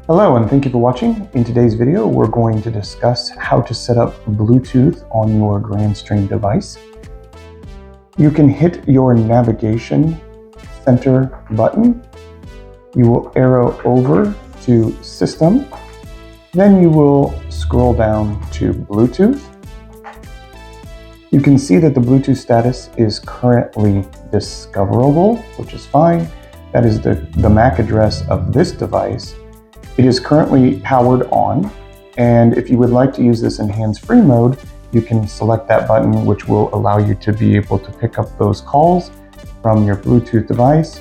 Hello and thank you for watching. In today's video, we're going to discuss how to set up Bluetooth on your Grandstream device. You can hit your navigation center button. You will arrow over to System. Then you will scroll down to Bluetooth. You can see that the Bluetooth status is currently discoverable, which is fine. That is the MAC address of this device. It is currently powered on, and if you would like to use this in hands-free mode, you can select that button, which will allow you to be able to pick up those calls from your Bluetooth device.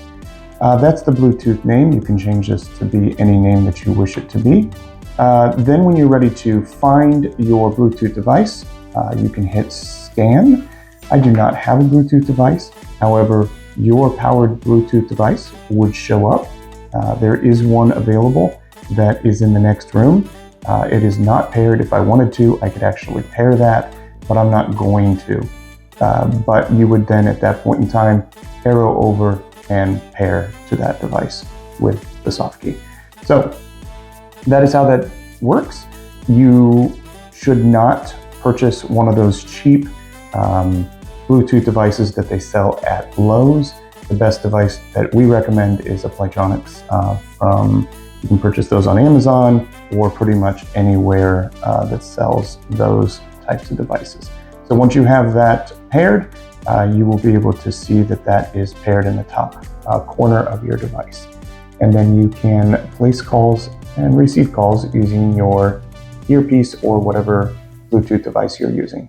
That's the Bluetooth name. You can change this to be any name that you wish it to be. Then when you're ready to find your Bluetooth device, you can hit scan. I do not have a Bluetooth device. However, your powered Bluetooth device would show up. There is one available that is in the next room. It is not paired. If I wanted to, I could actually pair that, but I'm not going to. But you would then at that point in time arrow over and pair to that device with the soft key. So that is how that works. You should not purchase one of those cheap Bluetooth devices that they sell at Lowe's. The best device that we recommend is a Plytronics you can purchase those on Amazon or pretty much anywhere that sells those types of devices. So once you have that paired, you will be able to see that that is paired in the top corner of your device. And then you can place calls and receive calls using your earpiece or whatever Bluetooth device you're using.